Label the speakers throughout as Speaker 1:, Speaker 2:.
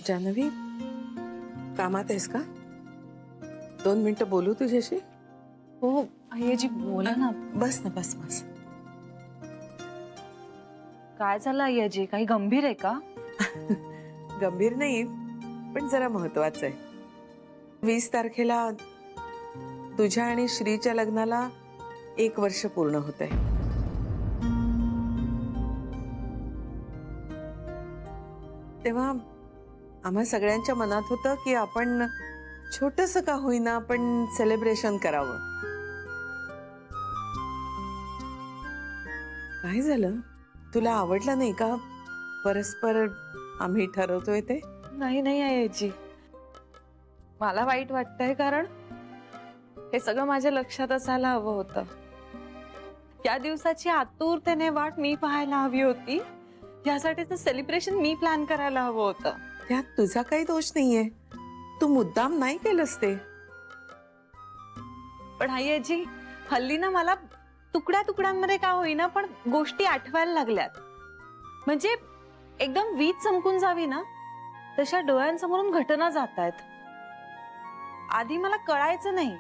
Speaker 1: जानवी, कामात आहेस का? 2 मिनिटं बोलू तुझ्याशी?
Speaker 2: हो आईजी बोला ना.
Speaker 1: बस ना, बस बस.
Speaker 2: काय झालं आईजी? काही गंभीर आहे का?
Speaker 1: गंभीर नाही, पण जरा महत्वाचं आहे. 20 तारखेला तुझ्या आणि श्रीच्या लग्नाला 1 वर्ष पूर्ण होत आहे. तेव्हा आम्हा सगळ्यांच्या मनात होतं की आपण छोटंसं का होईना आपण सेलिब्रेशन करावं. काय झालं? तुला आवडलं नाही का परस्पर आम्ही ठरवतोय ते?
Speaker 2: नाही नाही आईजी, मला वाईट वाटतंय कारण हे सगळं माझ्या लक्षात असायला हवं होतं. या दिवसाची आतुरतेने वाट मी पाहायला हवी होती. यासाठीचं सेलिब्रेशन मी प्लॅन करायला हवं होतं.
Speaker 1: त्यात तुझा काही दोष नाहीये. तू मुद्दाम नाही केलंस ते.
Speaker 2: पण आईजी, हल्ली ना मला तुकड्या तुकड्यांमध्ये का होईना पण गोष्टी आठवायला लागल्यात. म्हणजे एकदम वीज चमकून जावी ना तशा डोळ्यांसमोरून घटना जात आहेत. आधी मला कळायचं नाही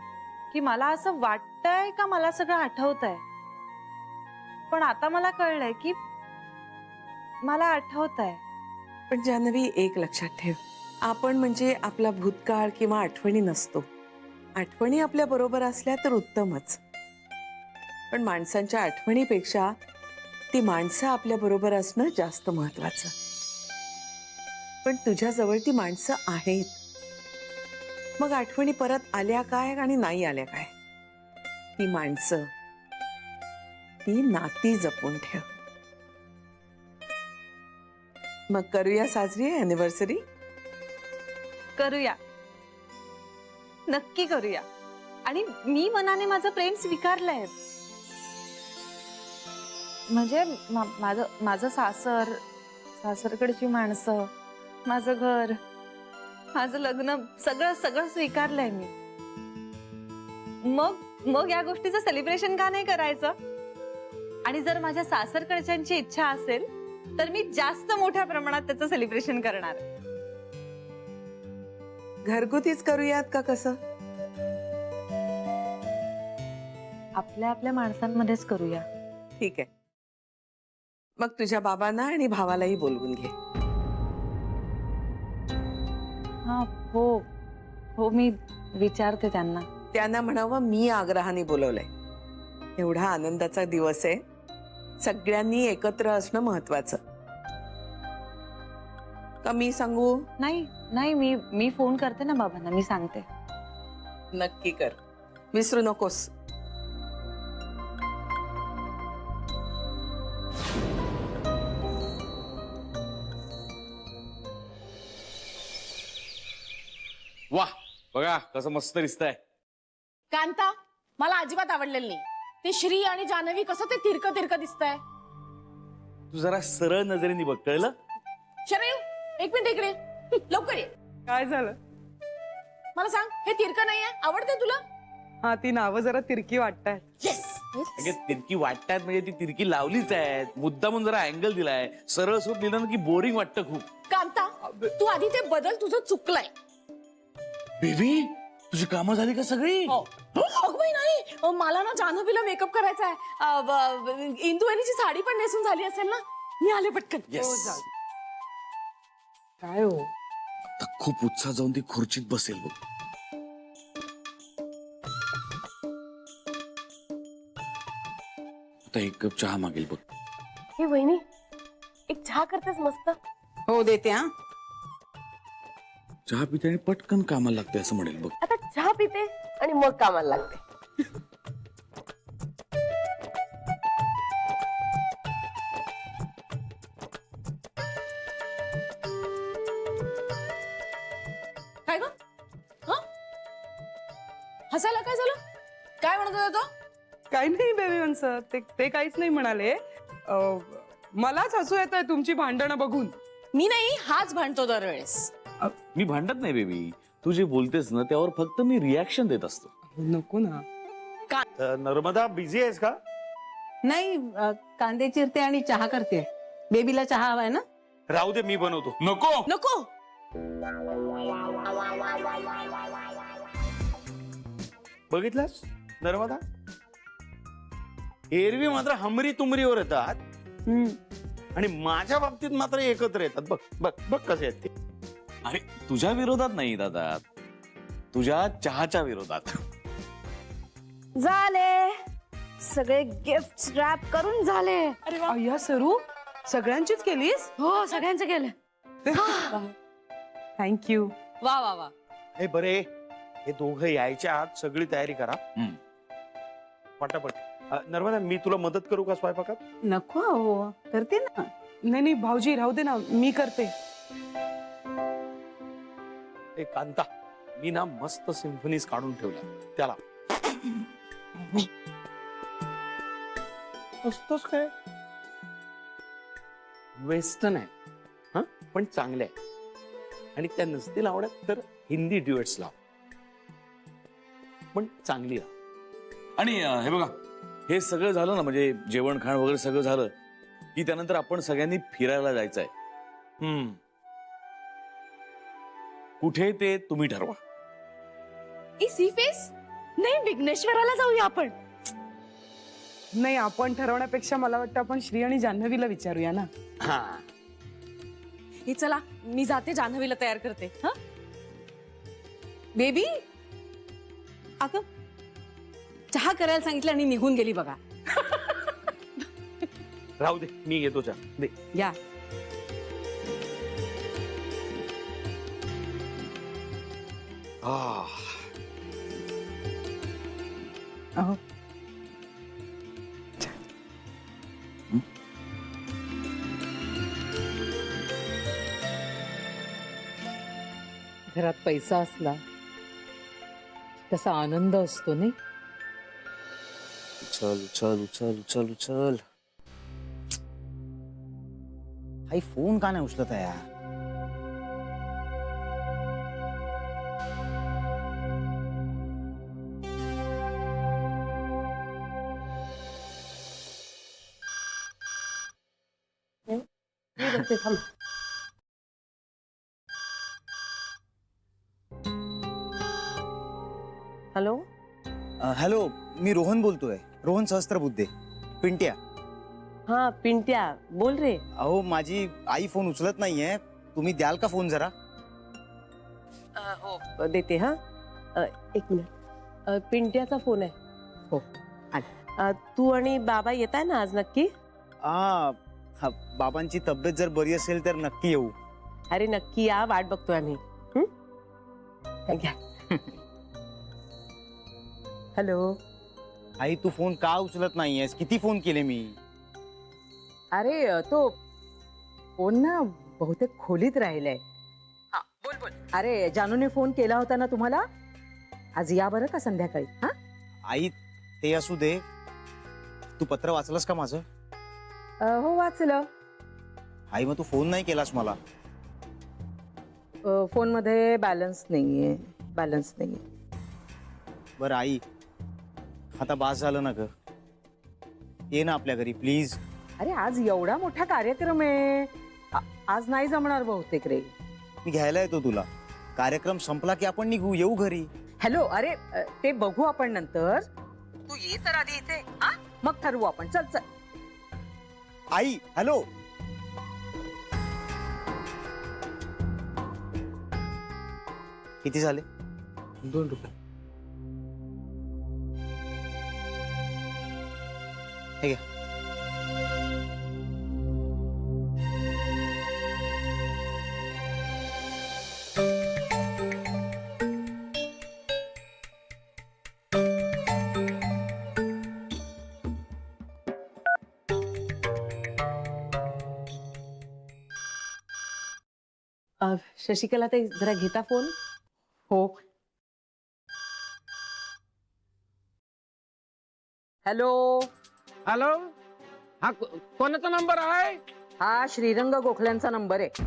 Speaker 2: की मला असं वाटतंय का मला सगळं आठवतंय. पण आता मला कळलंय की मला आठवतंय.
Speaker 1: पण जानवी, एक लक्षात ठेव, आपण म्हणजे आपला भूतकाळ किंवा आठवणी नसतो. आठवणी आपल्या बरोबर असल्या तर उत्तमच, पण माणसांच्या आठवणीपेक्षा ती माणसं आपल्या बरोबर असणं जास्त महत्वाचं. पण तुझ्या जवळ ती माणसं आहेत. मग आठवणी परत आल्या काय आणि नाही आल्या काय? ती माणसं, ती नाती जपून ठेव. मग करूया साजरी अॅनिव्हर्सरी?
Speaker 2: करूया, नक्की करूया. आणि मी मनाने माझं प्रेम स्वीकारलंय. म्हणजे माझं सासर, सासरकडची माणसं, माझं घर, माझं लग्न, सगळं सगळं स्वीकारलंय मी. मग या गोष्टीचं सेलिब्रेशन का नाही करायचं? आणि जर माझ्या सासरकडच्यांची इच्छा असेल तर मी जास्त मोठ्या प्रमाणात त्याचं सेलिब्रेशन करणार.
Speaker 1: घरगुतीच करूयात का कसं?
Speaker 2: आपल्या आपल्या माणसांमध्येच करूया.
Speaker 1: ठीक आहे. मग तुझ्या बाबांना आणि भावालाही बोलवून घे.
Speaker 2: हा हो हो, मी विचारते त्यांना.
Speaker 1: त्यांना म्हणावं मी आग्रहाने बोलवलंय. एवढा आनंदाचा दिवस आहे, सगळ्यांनी एकत्र असणं महत्वाचं. का मी सांगू?
Speaker 2: नाही नाही, मी फोन करते ना बाबांना, मी सांगते.
Speaker 1: नक्की कर, विसरू नकोस.
Speaker 3: वाह, बघा कसं मस्त दिसतंय.
Speaker 4: कांता, मला अजिबात आवडलेलं नाही. ते श्री आणि जानवी कसं ते तिरकं तिरकं दिसतंय.
Speaker 3: तू जरा सरळ नजरेने बघ, कळलं?
Speaker 4: शरयू, 1 मिनिट इकडे लवकर ये.
Speaker 5: काय झालं?
Speaker 4: मला सांग, हे तिरकं नाहीये, आवडतंय तुला?
Speaker 5: हा, ती नावं जरा तिरकी वाटतायत.
Speaker 4: येस.
Speaker 3: अगे तिरकी वाटतात म्हणजे ती तिरकी लावलीच आहे. मुद्दामून जरा अँगल दिलाय. सरळ सूट दिलं ना की बोरिंग वाटतं खूप.
Speaker 4: कांता, तू आधी ते बदल, तुझं चुकलंय.
Speaker 3: बेबी, तुझी कामं झाली का सगळी?
Speaker 4: अगं बाई नाही, मला ना जानवीला मेकअप करायचा आहे. इंदुवानीची साडी पण नेसून झाली असेल ना. मी आले पटकन.
Speaker 3: येस.
Speaker 5: काय हो?
Speaker 3: आता खूप उत्साह जाऊन ती खुर्चीत बसेल बघ. आता 1 कप चहा मागेल बघ.
Speaker 4: हे वहिनी, एक चहा करतेस मस्त.
Speaker 5: हो, देते. हा,
Speaker 3: चहा पिते आणि पटकन कामाला लागते असं म्हणेल बघ.
Speaker 4: आता चहा पिते आणि मग कामाला लागते. काय ग? हसायला काय झालं? काय म्हणत होता तो?
Speaker 5: काही नाही बेबी माणसं, ते काहीच नाही म्हणाले. मलाच हसू येत आहे तुमची भांडणं बघून.
Speaker 4: मी नाही, हाच भांडतो दरवेळेस.
Speaker 3: मी भांडत नाही बेबी. तू जे बोलतेस ना त्यावर फक्त मी रिॲक्शन देत असतो.
Speaker 5: नको ना.
Speaker 6: नर्मदा, बिझी आहेस का?
Speaker 7: नाही, कांदे चिरते आणि चहा करते. बेबीला चहा हवाय ना?
Speaker 6: राहू दे, मी बनवतो. नको.
Speaker 4: नको,
Speaker 6: बघितलंस नर्मदा, एरवी मात्र हमरी तुमरीवर येतात आणि माझ्या बाबतीत मात्र एकत्र येतात. बघ बघ बघ कसे आहेत ते.
Speaker 3: अरे तुझ्या विरोधात नाही दादा, तुझ्या चहाच्या विरोधात.
Speaker 4: झाले सगळे गिफ्ट रॅप करून झाले. अरे वा.
Speaker 5: अय्या सरू, सगळ्यांचीच केलीस?
Speaker 4: हो सगळ्यांचं केलं.
Speaker 5: थँक्यू.
Speaker 4: वा वा वा.
Speaker 6: हे बरे, हे दोघं यायच्या आत सगळी तयारी करा पटापट. नर्मदा, मी तुला मदत करू का स्वयंपाकात?
Speaker 7: नको हो, करते ना.
Speaker 5: नाही नाही भाऊजी, राहू दे ना, मी करते.
Speaker 6: ए कांता, मी ना मस्त सिम्फनीज काढून ठेवल्या, त्याला असतोच काय वेस्टर्न आहे हा, पण चांगले आहे. आणि त्या नसतील आवडत तर हिंदी ड्युएट्स लाव, पण चांगली लाव.
Speaker 3: आणि हे बघा, हे सगळं झालं ना, म्हणजे जेवण खाण वगैरे सगळं झालं की त्यानंतर आपण सगळ्यांनी फिरायला जायचंय. कुठे ते तुम्ही ठरवा.
Speaker 4: सी फेस नाही, विघ्नेश्वराला जाऊया आपण.
Speaker 5: नाही, आपण ठरवण्यापेक्षा मला वाटतं आपण श्री आणि जान्हवीला विचारूया ना.
Speaker 6: हा,
Speaker 4: हे चला, मी जाते, जान्हवीला तयार करते. हा बेबी,
Speaker 7: अगं चहा करायला सांगितलं आणि निघून गेली बघा.
Speaker 6: राहू दे, मी येतो चहा दे.
Speaker 7: या.
Speaker 5: अहो,
Speaker 8: घरात पैसा असला तसा आनंद असतो नाही.
Speaker 9: चल चल चल चल चल. आई फोन का नाही उचलत आहे यार?
Speaker 1: हॅलो.
Speaker 9: हॅलो, मी रोहन बोलतोय, रोहन सहस्त्रबुद्धे, पिंट्या.
Speaker 1: हा पिंट्या बोल रे.
Speaker 9: अहो, माझी आई फोन उचलत नाहीये, तुम्ही द्याल का फोन जरा?
Speaker 1: हो देते. हा एक मिनिट. पिंट्याचा फोन आहे.
Speaker 8: हो,
Speaker 1: तू आणि बाबा येत आहे ना आज नक्की?
Speaker 9: हा, बाबांची तब्येत जर बरी असेल तर नक्की येऊ.
Speaker 1: अरे नक्की या, वाट बघतोय आम्ही. घ्या. हॅलो.
Speaker 9: आई, तू फोन का उचलत नाहीयेस? किती फोन केले मी.
Speaker 8: अरे तो फोन ना बहुतेक खोलीत राहिलाय. हा, बोल बोल. अरे जानूने फोन केला होता ना तुम्हाला, आज या बरं का संध्याकाळी. हा
Speaker 9: आई, ते असू दे, तू पत्र वाचलंस का माझं?
Speaker 8: हो, वाचलं.
Speaker 9: आई, मग तू फोन नाही केलास मला.
Speaker 8: फोन मध्ये बॅलन्स नाहीये, बॅलन्स नाहीये.
Speaker 9: बरं आई, आता बास झालं ना ग, ये ना आपल्या घरी प्लीज.
Speaker 8: अरे आज एवढा मोठा कार्यक्रम आहे, आज नाही जमणार बहुतेक रे.
Speaker 9: मी घ्यायला येतो तुला. कार्यक्रम संपला की आपण निघू, येऊ घरी.
Speaker 8: हॅलो, अरे ते बघू आपण नंतर. तू ये तर आधी इथे, हा? मग ठरवू आपण. चल चल.
Speaker 9: आई, हॅलो. किती झाले?
Speaker 6: 2 रुपये.
Speaker 9: हे घ्या.
Speaker 1: शशिकला ते जरा घेता फोन.
Speaker 8: हो. हॅलो.
Speaker 10: हॅलो, हा कोणाचा नंबर आहे?
Speaker 8: हा श्रीरंग गोखल्यांचा नंबर आहे.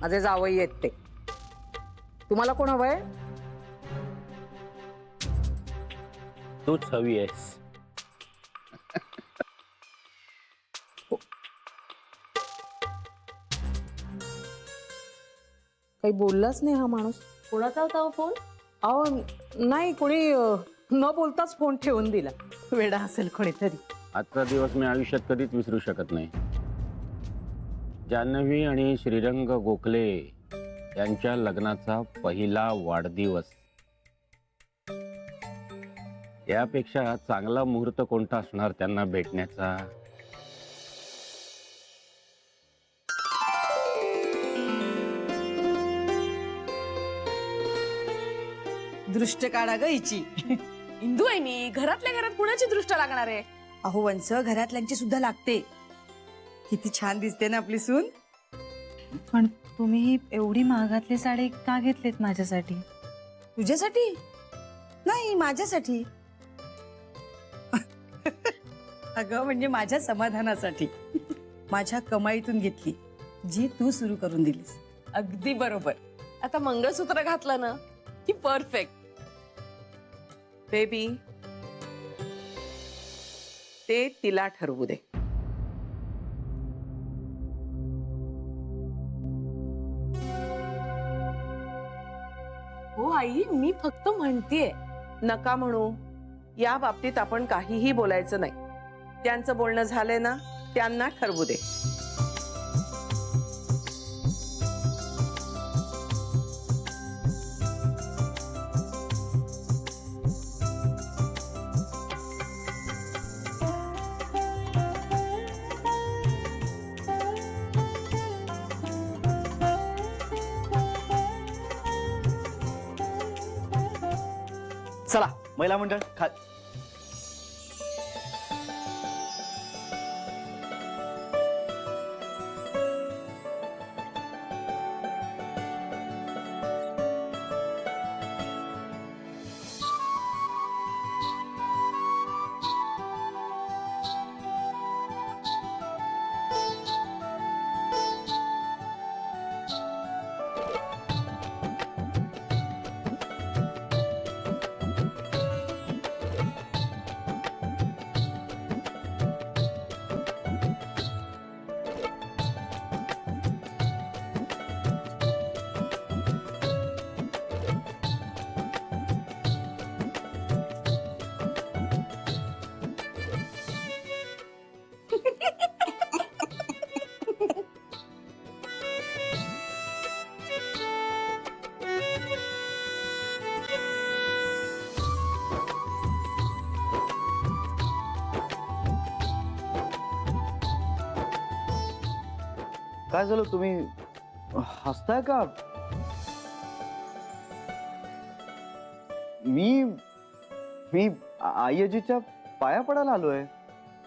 Speaker 8: माझे जावई आहेत ते. तुम्हाला कोण हवंय?
Speaker 6: तूच हवी आहेस.
Speaker 8: काही बोललाच नाही हा माणूस.
Speaker 7: कोणाचा होता हो फोन?
Speaker 8: अहो नाही, कोणी न बोलताच फोन ठेवून दिला. वेडा असेल कोणीतरी.
Speaker 10: आजचा दिवस मी आयुष्यात कधीच विसरू शकत नाही. जान्हवी आणि श्रीरंग गोखले यांच्या लग्नाचा पहिला वाढदिवस. यापेक्षा चांगला मुहूर्त कोणता असणार त्यांना भेटण्याचा?
Speaker 7: दृष्ट काढा ग हिची.
Speaker 4: इंदू आहे मी, घरातल्या घरात कुणाची दृष्ट लागणार आहे?
Speaker 7: अहो वंश, घरातल्यांची सुद्धा लागते. किती छान दिसते ना आपली सून.
Speaker 2: पण तुम्ही ही एवढी महागातली साडी का घेतलीत माझ्यासाठी?
Speaker 7: तुझ्यासाठी नाही, माझ्यासाठी. अगं म्हणजे माझ्या समाधानासाठी. माझ्या कमाईतून घेतली, जी तू सुरू करून दिलीस.
Speaker 4: अगदी बरोबर. आता मंगळसूत्र घातलं ना की परफेक्ट.
Speaker 1: बेबी, ते तिला ठरवू दे.
Speaker 4: हो आई, मी फक्त म्हणतेय.
Speaker 1: नका म्हणू. या बाबतीत आपण काहीही बोलायचं नाही. त्यांचं बोलणं झालंय ना, त्यांना ठरवू दे.
Speaker 9: चला महिला मंडळ काय झालं, तुम्ही हसताय का? मी आईजीच्या पाया पडायला आलोय.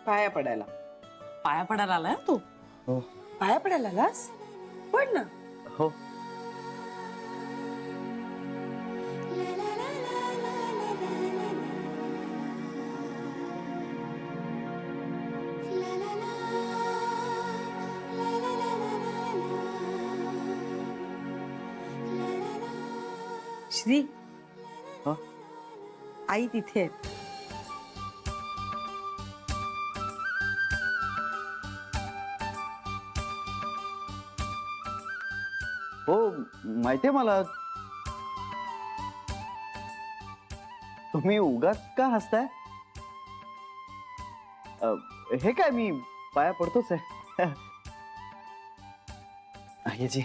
Speaker 1: पाया पडायला?
Speaker 7: पाया पडायला आला तू?
Speaker 9: हो.
Speaker 7: पाया पडायला आलास? पड ना.
Speaker 9: हो.
Speaker 7: श्री,
Speaker 9: हा?
Speaker 7: आई तिथे आहे.
Speaker 9: हो माहितीये मला. तुम्ही उगाच का हसताय? हे काय, मी पाया पडतोच आहे. आईजी,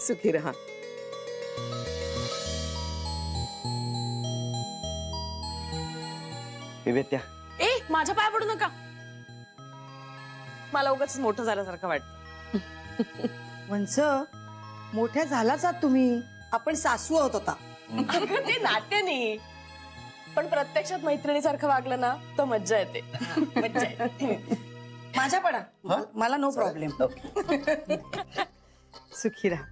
Speaker 1: सुखी रहा.
Speaker 9: विवेत्या,
Speaker 4: ए, माझ्या पाया पडू नका. मला उगाच मोठं झाल्यासारखं वाटतं.
Speaker 7: वंश, मोठ्या झालाच आहात तुम्ही. आपण सासू आहोत आता.
Speaker 4: अगं, ते नाट्य नाही, पण प्रत्यक्षात मैत्रिणीसारखं वागलं ना तर मज्जा येते.
Speaker 7: मज्जा येते. माझ्या पडा, मला नो प्रॉब्लेम. सुखी राहा.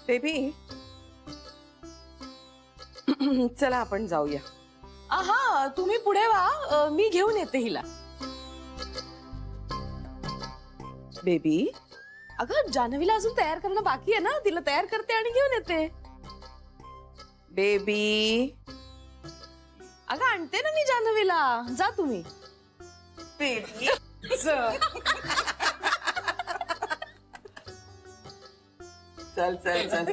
Speaker 1: बेबी चला आपण जाऊया.
Speaker 4: हा तुम्ही पुढे वा, मी घेऊन येते हिला.
Speaker 1: बेबी
Speaker 4: अगं जान्हवीला अजून तयार करणं बाकी आहे ना, तिला तयार करते आणि घेऊन येते.
Speaker 1: बेबी
Speaker 4: अगं आणते ना मी जान्हवीला, जा तुम्ही.
Speaker 1: बेबी चल चल चल.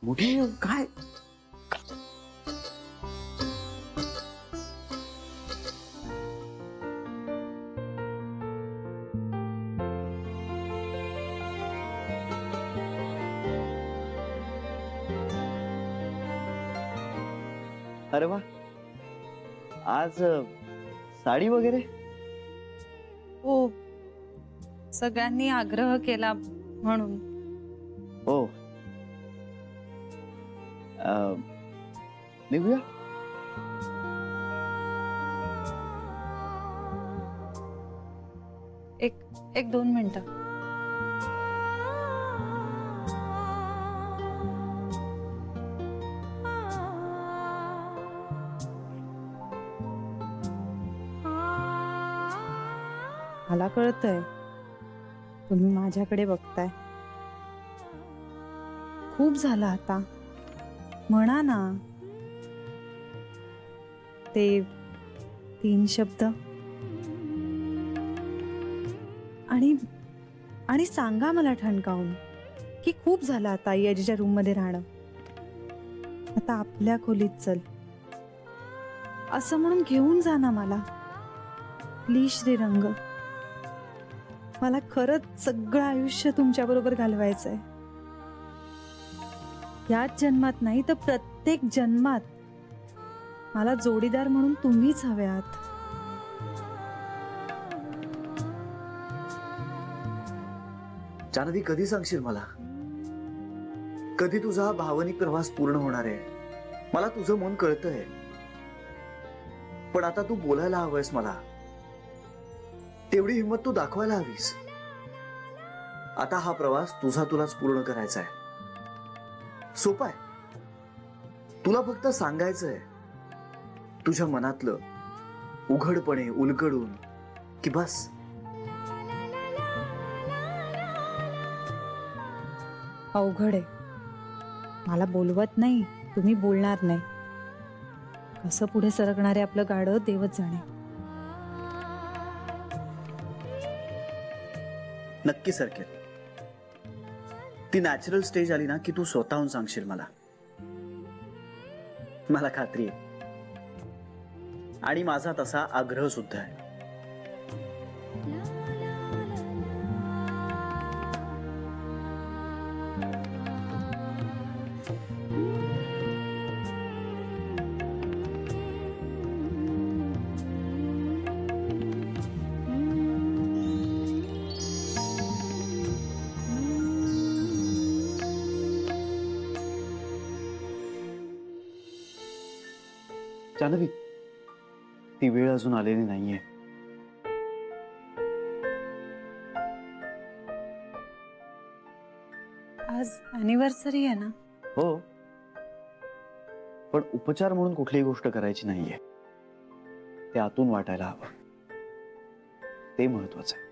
Speaker 6: मोठी
Speaker 1: काय
Speaker 9: अरे वा, आज साडी वगैरे.
Speaker 2: हो, सगळ्यांनी आग्रह केला म्हणून.
Speaker 9: हो, निघूया.
Speaker 2: एक 2 मिनिटं.
Speaker 7: मला कळतंय तुम्ही माझ्याकडे बघताय. खूप झालं आता, म्हणा ना ते 3 शब्द आणि सांगा मला ठणकावून की खूप झालं आता आई आजीच्या रूम मध्ये राहणं, आता आपल्या खोलीत चल असं म्हणून घेऊन जा ना मला प्लीज श्रीरंग. मला खरंच सगळं आयुष्य तुमच्या बरोबर घालवायचंय. याच जन्मात नाही तर प्रत्येक जन्मात मला जोडीदार म्हणून तुम्हीच हवे आहात.
Speaker 11: जान्हवी, कधी सांगशील मला, कधी तुझा हा भावनिक प्रवास पूर्ण होणार आहे? मला तुझं मन कळतंय, पण आता तू बोलायला हवंयस मला. तेवढी हिंमत तू दाखवायला हवीस. आता हा प्रवास तुझा तुलाच पूर्ण करायचा आहे. सोपा आहे, तुला फक्त सांगायचंय तुझ्या मनातलं उघडपणे उलगडून की बस.
Speaker 7: अवघड आहे, मला बोलवत नाही, तुम्ही बोलणार नाही. कसं पुढे सरकणारे आपलं गाडं देवच जाणे.
Speaker 11: नक्की सरकेल. ती नॅचरल स्टेज आली ना की तू स्वतःहून सांगशील मला. मला खात्री आहे, आणि माझा तसा आग्रह सुद्धा आहे. जान्हवी, ती वेळ अजून आलेली नाहीये.
Speaker 2: आज अॅनिव्हर्सरी आहे ना.
Speaker 11: हो, पण उपचार म्हणून कुठलीही गोष्ट करायची नाहीये. ते आतून वाटायला हवं, ते महत्वाचं आहे.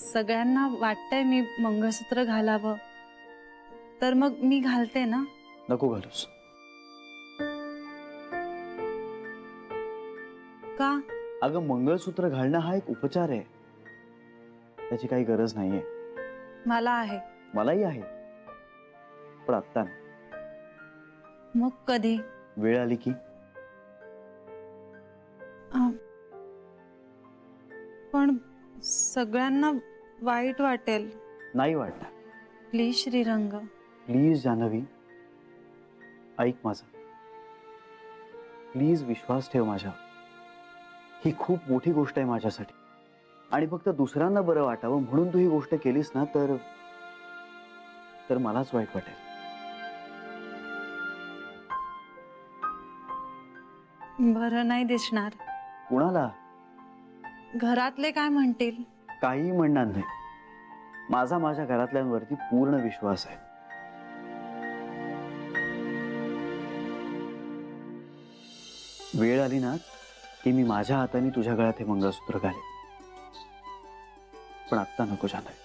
Speaker 2: सगळ्यांना वाटतंय मी मंगळसूत्र घालावं, तर मग मी घालते ना.
Speaker 11: नको घालूस.
Speaker 2: का?
Speaker 11: अगं, मंगळसूत्र घालणं हा एक उपचार आहे, त्याची काही गरज नाहीये.
Speaker 2: मला आहे.
Speaker 11: मलाही आहे, पण आत्ता नाही.
Speaker 2: मग कधी?
Speaker 11: वेळ आली की.
Speaker 2: पण सगळ्यांना वाईट वाटेल.
Speaker 11: नाही वाटणार.
Speaker 2: प्लीज श्रीरंग.
Speaker 11: प्लीज जान्हवी, ऐक माझं. प्लीज विश्वास ठेव माझ्यावर. ही खूप मोठी गोष्ट आहे माझ्यासाठी, आणि फक्त दुसऱ्यांना बरं वाटावं म्हणून तू ही गोष्ट केलीस ना तर मलाच वाईट वाटेल.
Speaker 2: बरं नाही दिसणार.
Speaker 11: कुणाला?
Speaker 2: घरातले काय म्हणतील?
Speaker 11: काही म्हणणार नाही. माझा माझ्या घरातल्यांवरती पूर्ण विश्वास आहे. वेळ आली ना की मी माझ्या हाताने तुझ्या गळ्यात हे मंगळसूत्र घालेन, पण आत्ता नको जाणार.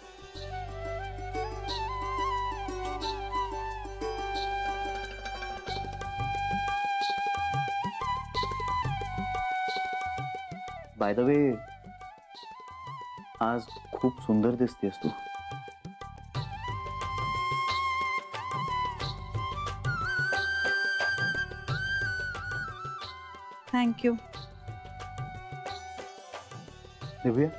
Speaker 11: बाय द वे, आज खूप सुंदर दिसतेस तू.
Speaker 2: थँक्यू.
Speaker 11: दिव्या,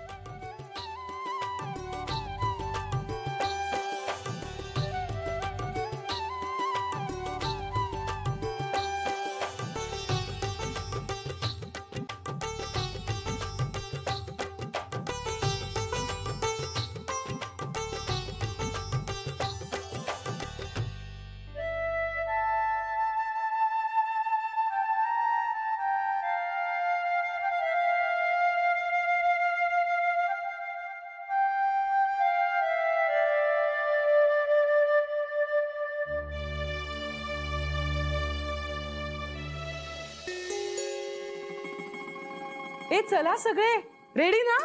Speaker 5: ए चला सगळे रेडी ना?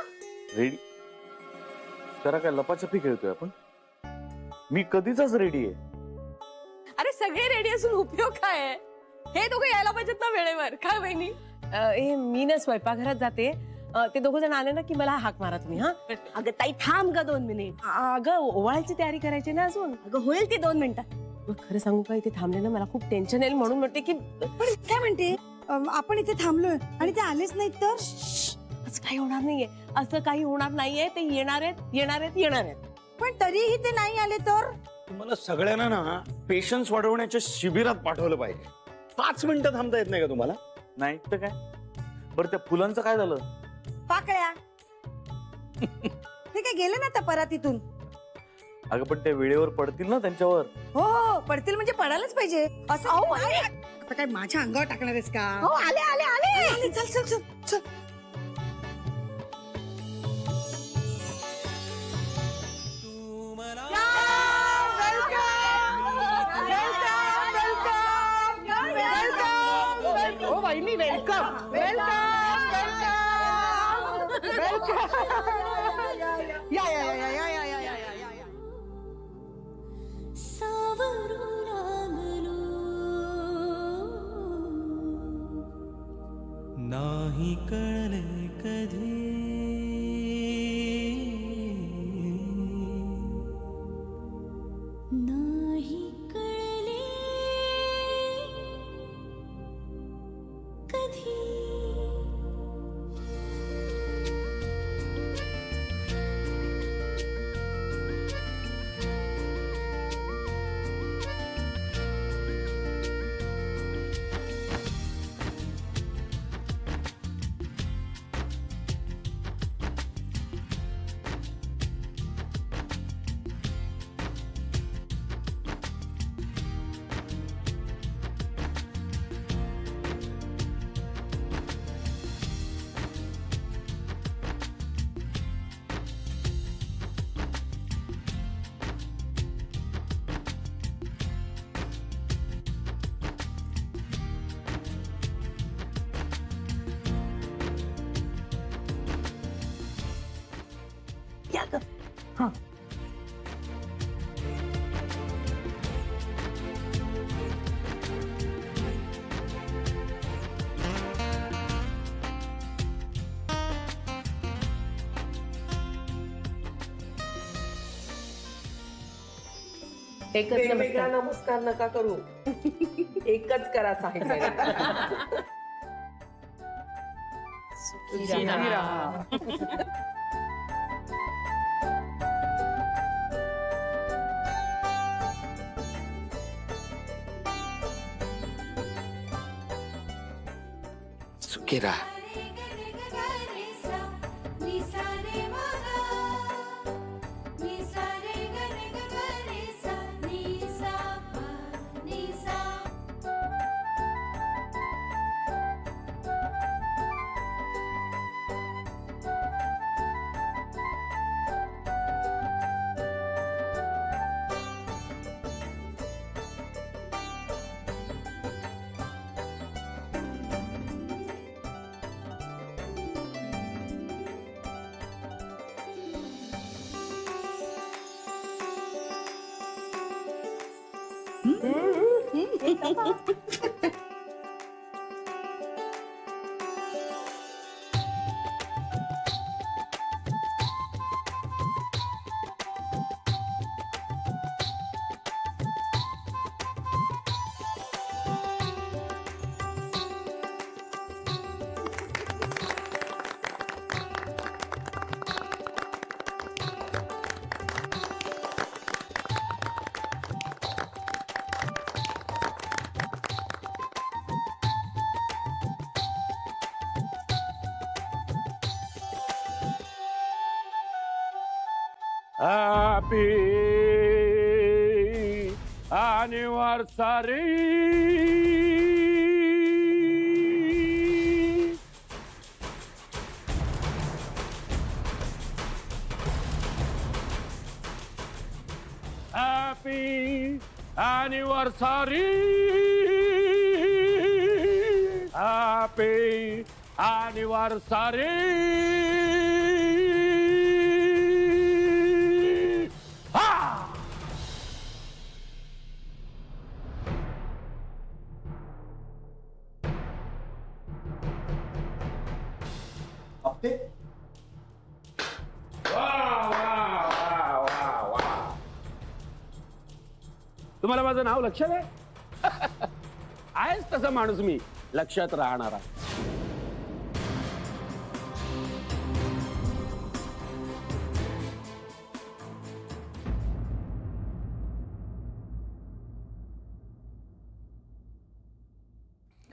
Speaker 3: रेडी? जरा काय लपाछपी खेळतोय आपण? मी कधीचाच रेडी आहे.
Speaker 4: अरे सगळे रेडी असून उपयोग काय आहे? हे दोघं यायला पाहिजेत ना वेळेवर. काय वहिनी?
Speaker 12: मी ना स्वयंपाकघरात जाते. ते दोघं जण आले ना की मला हाक मारा तुम्ही. हा अगं ताई थांब ग 2 मिनिट. अगं ओवाळायची तयारी करायची ना अजून. अगं होईल ती 2 मिनिटात. मग खरं सांगू का, इथे थांबले ना मला खूप टेन्शन येईल म्हणून म्हणते की.
Speaker 7: पण काय म्हणते, आपण इथे थांबलोय आणि ते आलेच नाहीत तर?
Speaker 12: असं काही होणार नाहीये. असं काही होणार नाहीये. ते येणार आहेत.
Speaker 7: पण तरीही ते नाही आले तर?
Speaker 6: तुम्हाला सगळ्यांना ना पेशन्स वाढवण्याच्या शिबिरात पाठवलं पाहिजे. 5 मिनिटं थांबता येत नाही का तुम्हाला?
Speaker 3: नाही तर काय. बरं त्या फुलांचं काय झालं?
Speaker 7: पाकळ्या ते काय गेले ना आता परत इथून?
Speaker 3: अगं पण त्या वेळेवर पडतील ना त्यांच्यावर.
Speaker 7: हो पडतील म्हणजे पडायलाच पाहिजे असं. आता काय माझ्या अंगावर टाकणार आहेस का? हो आले आले आले. चल चल चल चल.
Speaker 5: ओ वहिनी वेलकम वेलकम वेलकम. या या या या या या या या या.
Speaker 13: नाही कळले कधी नाही कळले कधी.
Speaker 12: एकच नमस्कार नका करू. एकच करा सांगितलं. सुखी राहा.
Speaker 3: सुखी राहा.
Speaker 10: Happy anniversary! Happy anniversary! Happy anniversary! Ha!
Speaker 11: Apte
Speaker 10: तुम्हाला माझं नाव लक्षात आहे? आहेच तसा माणूस मी, लक्षात राहणारा.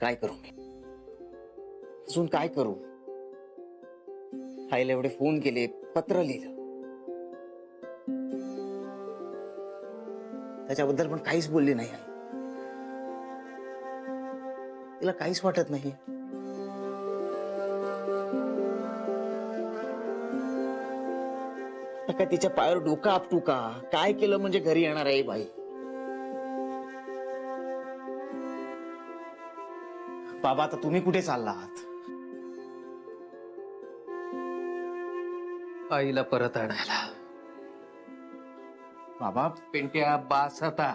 Speaker 9: काय करू मी अजून काय करू? आईला एवढे फोन केले, पत्र लिहिलं, त्याच्याबद्दल पण काहीच बोलली नाही आई. तिला काहीच वाटत नाही. काय तिच्या पायावर डोकं आपटू का? काय केलं म्हणजे घरी येणार आहे बाई? बाबा आता तुम्ही कुठे चाललात?
Speaker 14: आईला परत आणायला.
Speaker 9: बाबा
Speaker 14: पेंट्या बास आता.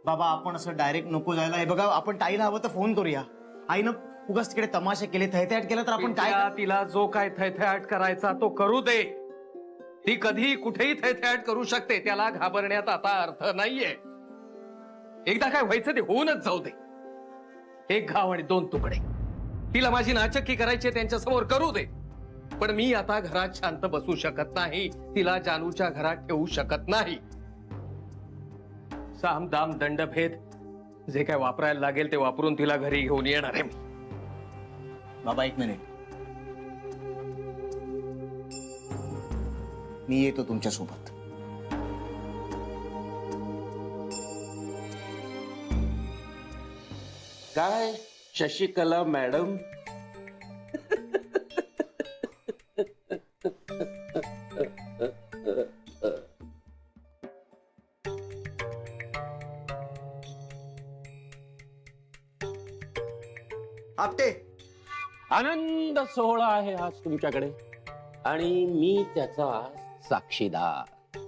Speaker 9: बाबा आपण असं डायरेक्ट नको जायला. हे बघा आपण ताईला हवं तर फोन करूया. आईनं उगाच तिकडे तमाशा केले, थैथयाट केलं तर आपण काय?
Speaker 14: पेंट्या, तिला जो काय थैथयाट करायचा तो करू दे. ती कधी कुठेही थैथयाट करू शकते. त्याला घाबरण्यात आता अर्थ नाहीये. एकदा काय व्हायचं ते होऊनच जाऊ दे. एक घाव आणि दोन तुकडे. तिला माझी नाचक्की करायची त्यांच्या समोर करू दे. पण मी आता घरात शांत बसू शकत नाही. तिला जानूच्या घरात ठेवू शकत नाही. साम दाम दंडभेद जे काय वापरायला लागेल ते वापरून तिला घरी घेऊन येणार आहे मी.
Speaker 9: बाबा एक मिनिट, मी येतो तुमच्या सोबत.
Speaker 10: काय शशिकला मॅडम?
Speaker 11: आपटे
Speaker 10: आनंद सोहळा आहे आज तुमच्याकडे आणि मी त्याचा साक्षीदार.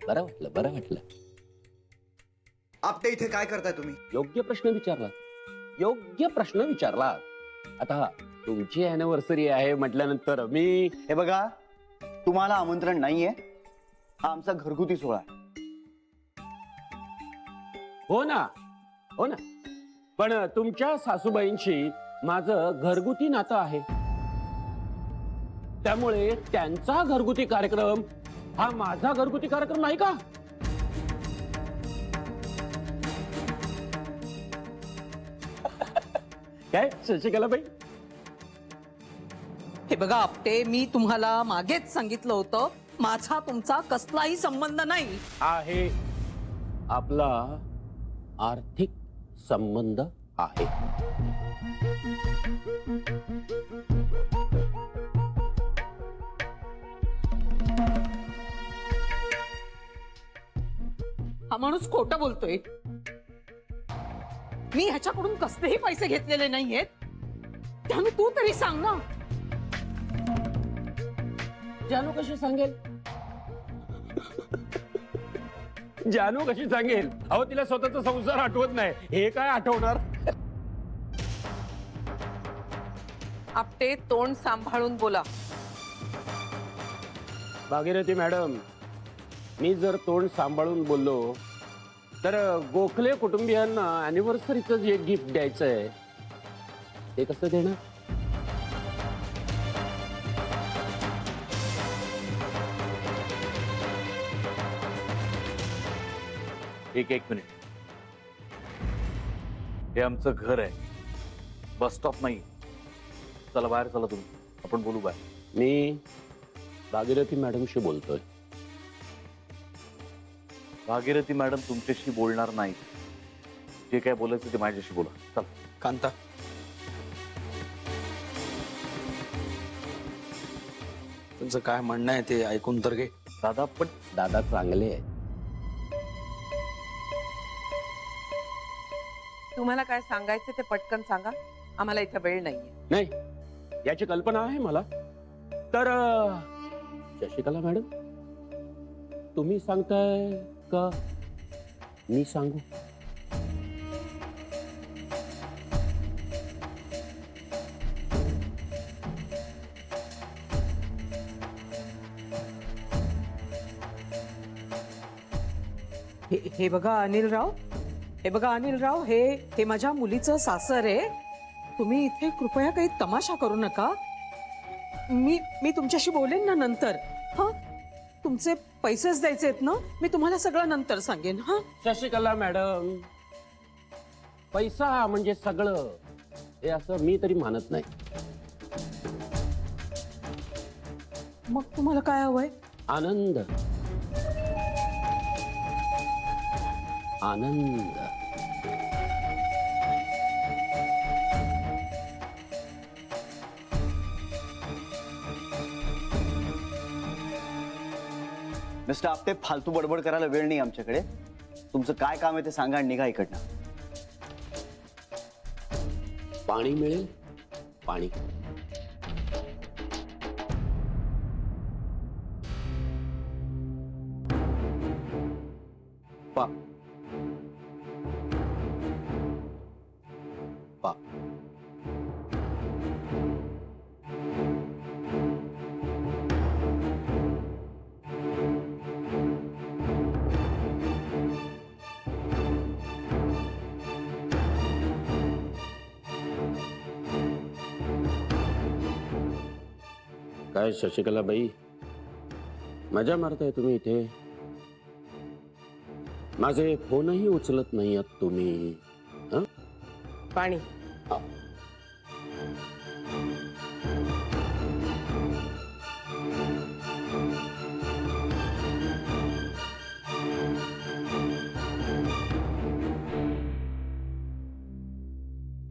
Speaker 10: बरं वाटलं, बरं वाटलं.
Speaker 11: आपटे इथे काय करताय तुम्ही?
Speaker 10: योग्य प्रश्न विचारला, योग्य प्रश्न विचारला. आता तुमची अॅनिव्हर्सरी आहे म्हटल्यानंतर मी
Speaker 11: हे बघा, तुम्हाला आमंत्रण नाहीये. हा आमचा घरगुती सोहळा आहे.
Speaker 10: हो ना, हो ना, पण तुमच्या सासूबाईंशी माझं घरगुती नातं आहे. त्यामुळे त्यांचा घरगुती कार्यक्रम हा माझा घरगुती कार्यक्रम नाही का? काय शशिकलाबाई?
Speaker 8: हे बघा आपटे, मी तुम्हाला मागेच सांगितलं होतं माझा तुमचा कसलाही संबंध नाही
Speaker 10: आहे. आपला आर्थिक संबंध आहे.
Speaker 8: हा माणूस खोटं बोलतोय. मी ह्याच्याकडून कसलेही पैसे घेतलेले नाहीयेत. त्यामुळे तू तरी सांग ना.
Speaker 10: जानू कशी सांगेल? जानू कशी सांगेल? अहो तिला स्वतःचा संसार आठवत नाही, हे काय आठवणार?
Speaker 1: आपटे तोंड सांभाळून बोला.
Speaker 10: भागीरथी मॅडम, मी जर तोंड सांभाळून बोललो तर गोखले कुटुंबियांना अॅनिव्हर्सरीचं जे गिफ्ट द्यायचं आहे ते कसं देणार?
Speaker 3: एक मिनिट. हे आमचं घर आहे, बस स्टॉप नाही. चला बाहेर, चला तुम्ही, आपण बोलू बाहेर.
Speaker 10: मी भागीरथी मॅडमशी बोलतोय.
Speaker 3: भागीरथी मॅडम तुमच्याशी बोलणार नाही. जे काय बोलायचं ते माझ्याशी बोला. चला.
Speaker 6: कांता, तुमचं काय म्हणणं आहे ते ऐकून तर घे.
Speaker 3: दादा, पण
Speaker 10: दादा चांगले आहे.
Speaker 1: तुम्हाला काय सांगायचं ते पटकन सांगा, आम्हाला इथं वेळ नाहीये.
Speaker 10: नाही, याची कल्पना आहे मला. तर शशिकला मॅडम, तुम्ही सांगताय का मी सांगू?
Speaker 8: हे बघा अनिलराव, हे माझ्या मुलीचं सासर आहे. तुम्ही इथे कृपया काही तमाशा करू नका. मी तुमच्याशी बोलेन ना नंतर. हा, तुमचे पैसेच द्यायचे आहेत ना? मी तुम्हाला सगळं नंतर सांगेन. हा,
Speaker 10: शशिकला मॅडम, पैसा म्हणजे सगळं हे असं मी तरी मानत नाही.
Speaker 8: मग तुम्हाला काय हवंय?
Speaker 10: आनंद. आनंद.
Speaker 11: मिस्टर आपटे, फालतू बडबड करायला वेळ नाही आमच्याकडे. तुमचं काय काम आहे ते सांगा आणि निघा इकडनं.
Speaker 10: पाणी मिळेल? पाणी.
Speaker 11: पा पा
Speaker 10: काय शशिकला बाई, मजा मारताय तुम्ही इथे? माझे फोनही उचलत नाही आहात तुम्ही.
Speaker 12: पाणी.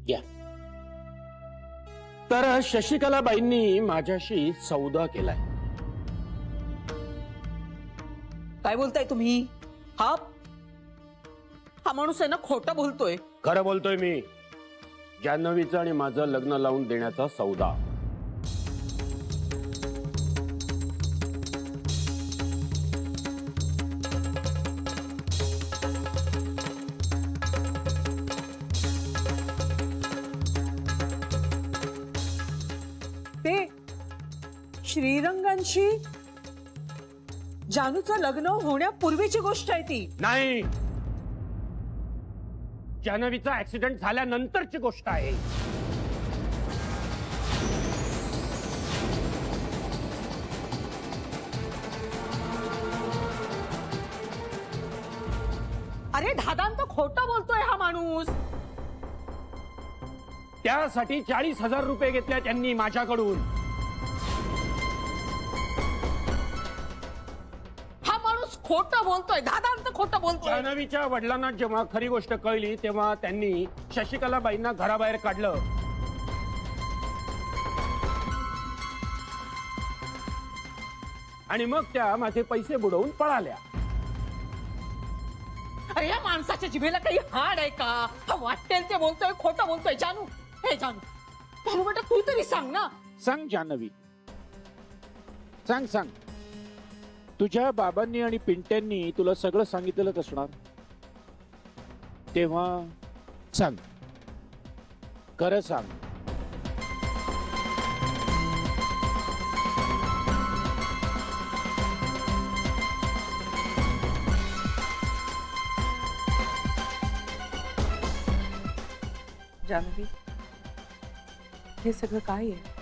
Speaker 10: या. तर शशिकलाबाईंनी माझ्याशी सौदा केलाय.
Speaker 8: काय बोलताय तुम्ही? हा माणूस आहे ना, खोटं बोलतोय.
Speaker 10: खरं बोलतोय मी. जान्हवीचं आणि माझं लग्न लावून देण्याचा सौदा.
Speaker 8: ते श्रीरंगांशी जानूचं लग्न होण्यापूर्वीची गोष्ट आहे ती.
Speaker 10: नाही, जान्हवीचा ऍक्सिडेंट झाल्यानंतरची गोष्ट आहे.
Speaker 8: अरे दादांत खोटं बोलतोय हा माणूस.
Speaker 10: त्यासाठी 40,000 रुपये घेतले त्यांनी माझ्याकडून.
Speaker 8: हा माणूस खोटं बोलतोय, दादांत खोटं बोलतोय.
Speaker 10: जान्हवीच्या वडिलांना जेव्हा खरी गोष्ट कळली तेव्हा त्यांनी शशिकलाबाईंना घराबाहेर काढलं. आणि मग त्या माझे पैसे बुडवून पळाल्या.
Speaker 8: अरे या माणसाच्या जिभेला काही हाड आहे का? हा वाटेल ते बोलतोय, खोटं बोलतोय. जानू, हे जानू बेटा, तू तरी सांग ना.
Speaker 10: सांग जान्हवी, सांग. तुझ्या बाबांनी आणि पिंट्यांनी तुला सगळं सांगितलेलंच असणार. तेव्हा सांग, खरं सांग.
Speaker 1: जानवी, हे सगळं काय आहे?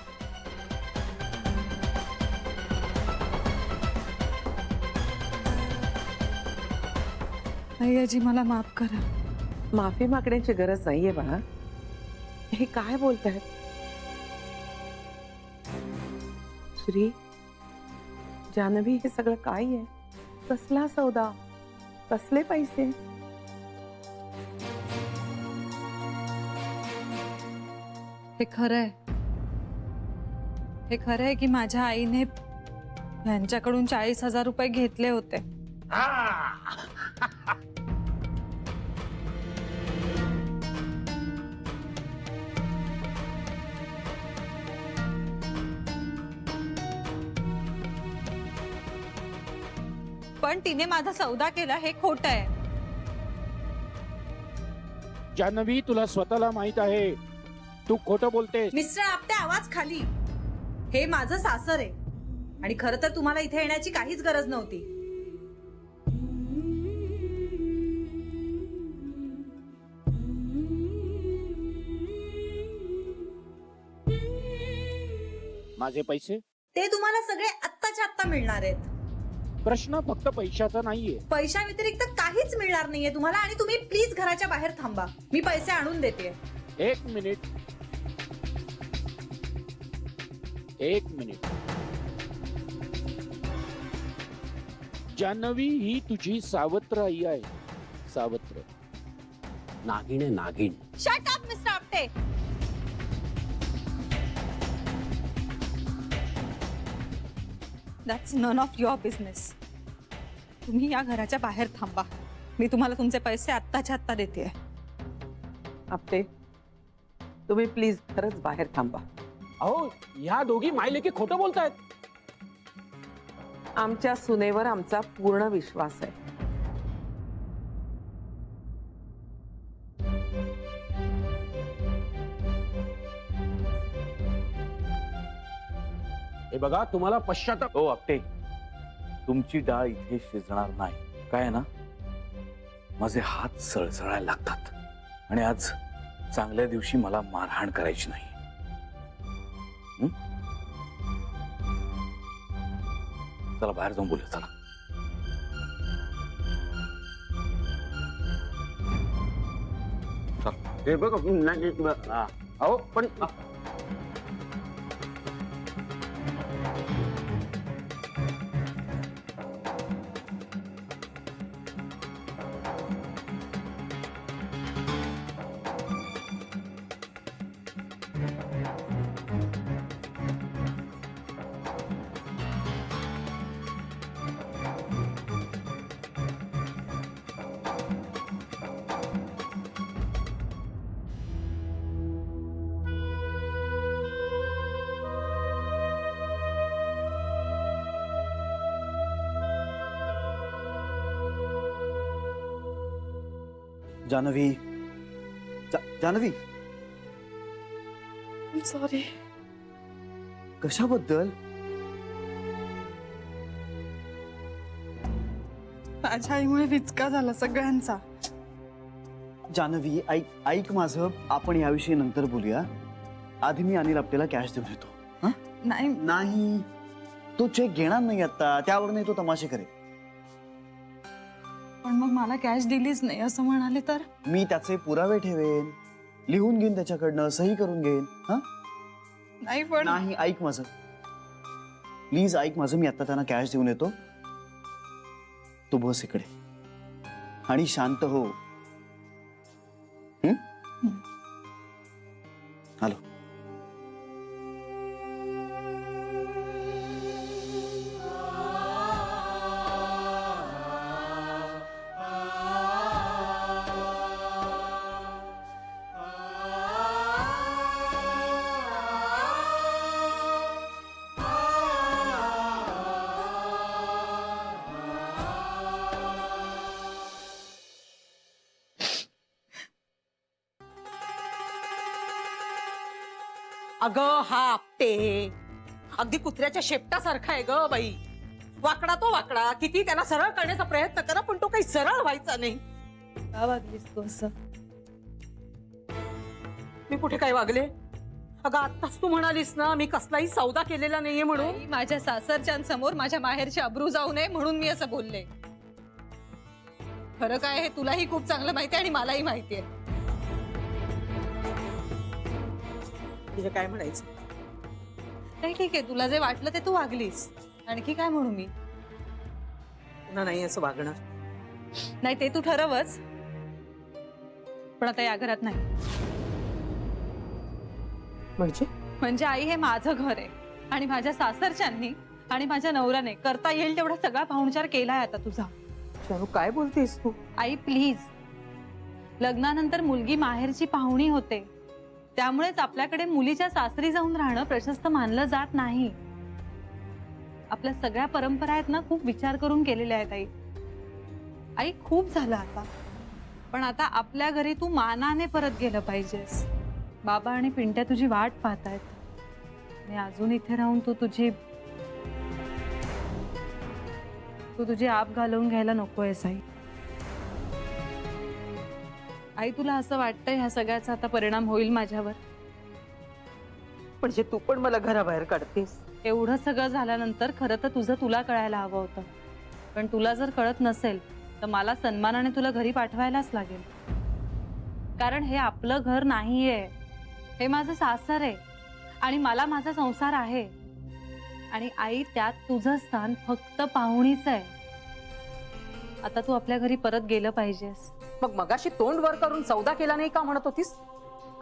Speaker 7: आई आजी मला माफ करा.
Speaker 1: माफी मागण्याची गरज नाहीये बाळा. हे काय बोलतायत? श्री, जानवी, हे सगळं काय आहे? कसला सौदा? कसले पैसे?
Speaker 7: हे खरं आहे. हे खरं आहे की माझ्या आईने यांच्याकडून 40,000 रुपये घेतले होते. पण तिने माझा सौदा केला हे खोटं आहे.
Speaker 10: जान्हवी, तुला स्वतःला माहित आहे तू खोटं बोलतेस.
Speaker 7: मिस्टर आपटे, आवाज खाली. हे माझं सासर आहे आणि खरं तर तुम्हाला इथे येण्याची काहीच गरज नव्हती.
Speaker 10: माझे पैसे
Speaker 7: ते तुम्हाला सगळे आत्ताच्या आत्ता मिळणार आहेत.
Speaker 10: प्रश्न फक्त पैशाचा नाहीये.
Speaker 7: पैशा व्यतिरिक्त काहीच मिळणार नाहीये तुम्हाला आणि तुम्ही प्लीज घराच्या बाहेर थांबा. मी पैसे आणून देते.
Speaker 10: एक मिनिट. जान्हवी, ही तुझी सावत्र आई आहे. सावत्र नागिण आहे, नागिण.
Speaker 7: Shut up mister Apte. That's none of your business. तुम्ही या घराच्या बाहेर थांबा. मी तुम्हाला तुमचे पैसे आत्ताच्या आत्ता देते.
Speaker 1: आपटे, तुम्ही प्लीज खरंच बाहेर थांबा.
Speaker 10: अहो, ह्या दोघी मायलेकी खोटं बोलतायत.
Speaker 1: आमच्या सुनेवर आमचा पूर्ण विश्वास आहे.
Speaker 10: हे बघा, तुम्हाला पश्चाताप.
Speaker 3: हो आपटे, तुमची डाळ इथे शिजणार नाही. काय आहे ना, माझे हात सळसळायला लागतात आणि आज चांगल्या दिवशी मला मारहाण करायची नाही. चला बाहेर जाऊन बोलूया. चला.
Speaker 10: हे बघ, अहो पण
Speaker 11: जानवी, जानवी,
Speaker 1: सॉरी.
Speaker 11: कशाबद्दल?
Speaker 7: माझ्या आईमुळे विचका झाला सगळ्यांचा.
Speaker 11: जानवी, ऐक माझं. आपण याविषयी नंतर बोलूया. आधी मी अनिल आपल्याला कॅश देऊन येतो.
Speaker 7: नाही
Speaker 11: नाही, तो चेक घेणार नाही आता. त्यावर नाही तो तमाशे करेल.
Speaker 7: पण मग मला कॅश दिलीच नाही असं म्हणाले तर?
Speaker 11: मी त्याचे पुरावे ठेवेन, लिहून घेईन त्याच्याकडनं, सही करून घेईन.
Speaker 7: नाही पण
Speaker 11: नाही, ऐक माझं. प्लीज ऐक माझं. मी आता त्यांना कॅश देऊन येतो. तू बस इकडे आणि शांत हो. हॅलो.
Speaker 8: अगं हा आपटे अगदी कुत्र्याच्या शेपटासारखा आहे ग बाई. वाकडा तो वाकडा, किती त्याला सरळ करण्याचा प्रयत्न करा पण तो काही सरळ व्हायचा नाही.
Speaker 2: का वागलीस तू असं?
Speaker 8: मी कुठे काय वागले? अगं आत्ताच तू म्हणालीस ना मी कसलाही सौदा केलेला नाहीये म्हणून.
Speaker 2: आई, माझ्या सासरच्यांसमोर माझ्या माहेरची अब्रू जाऊ नये म्हणून मी असं बोलले. खरं काय हे तुलाही खूप चांगलं माहिती आणि मलाही माहितीये.
Speaker 8: तुझं काय म्हणायचं?
Speaker 2: नाही ठीक आहे, तुला जे वाटलं ते तू वागलीस. आणखी काय म्हणू मी?
Speaker 8: पुन्हा नाही असं वागणार.
Speaker 2: नाही ते तू ठरवच, पण आता या घरात नाही. म्हणजे आई हे माझं घर आहे आणि माझ्या सासरच्यांनी आणि माझ्या नवऱ्याने करता येईल तेवढा सगळा पाहुणचार केलाय आता तुझा.
Speaker 8: शानू काय बोलतेस तू?
Speaker 2: आई प्लीज, लग्नानंतर मुलगी माहेरची पाहुणी होते, त्यामुळेच आपल्याकडे मुलीच्या सासरी जाऊन राहणं प्रशस्त मानलं जात नाही. आपल्या सगळ्या परंपरा आहेत ना खूप विचार करून केलेल्या आहेत आई. आई खूप झालं आता, पण आता आपल्या घरी तू मानाने परत गेलं पाहिजेस. बाबा आणि पिंट्या तुझी वाट पाहतायत आणि अजून इथे राहून तू तुझी आप घालवून घ्यायला नकोयस आई. आई तुला असं वाटतंय ह्या सगळ्याचा आता परिणाम होईल माझ्यावर?
Speaker 8: म्हणजे तू पण मला घराबाहेर काढतेस?
Speaker 2: एवढं सगळं झाल्यानंतर खरं तर तुला कळायला हवं होतं, पण तुला जर कळत नसेल तर मला सन्मानाने तुला घरी पाठवायलाच लागेल. कारण हे आपलं घर नाहीये, हे माझं सासर आहे आणि मला माझा संसार आहे. आणि आई त्यात तुझं स्थान फक्त पाहुणीच आहे. आता तू आपल्या घरी परत गेलं पाहिजेस.
Speaker 8: मग मगाशी तोंड वर करून सौदा केला नाही का म्हणत होतीस?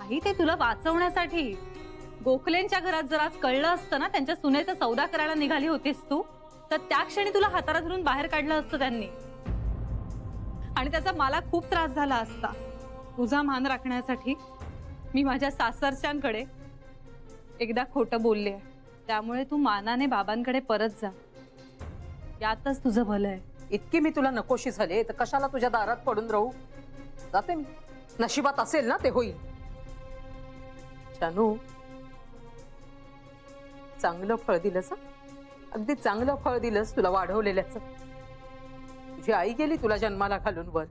Speaker 2: आई ते तुला वाचवण्यासाठी. गोखलेंच्या घरात जर आज कळलं असतं ना त्यांच्या सुनेचा सौदा करायला निघाली होतीस तू, तर त्या क्षणी तुला हाताला धरून बाहेर काढलं असतं त्यांनी आणि त्याचा मला खूप त्रास झाला असता. तुझा मान राखण्यासाठी मी माझ्या सासरच्यांकडे एकदा खोटं बोलले, त्यामुळे तू मानाने बाबांकडे परत जा. यातच तुझं भलं आहे.
Speaker 8: इतकी मी तुला नकोशी झाले तर कशाला तुझ्या दारात पडून राहू? जाते मी. नशिबात असेल ना ते होईल. शानू चांगलं फळ दिलंस, अगदी चांगलं फळ दिलंस तुला वाढवलेल्याचं. तुझी आई गेली तुला जन्माला घालून वर,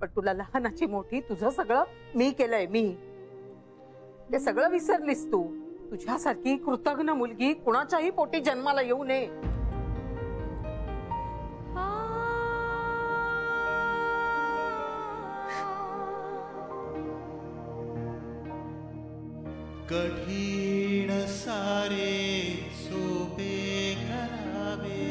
Speaker 8: पण तुला लहानाची मोठी तुझं सगळं मी केलंय. मी ते सगळं विसरलीस तू. तुझ्यासारखी कृतज्ञ मुलगी कुणाच्याही पोटी जन्माला येऊ नये.
Speaker 13: कठीण सारे सोपे करावे,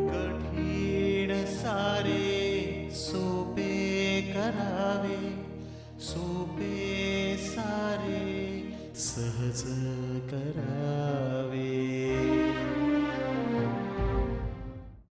Speaker 13: कठीण सारे सोपे करावे, सोपे सारे सहज करावे.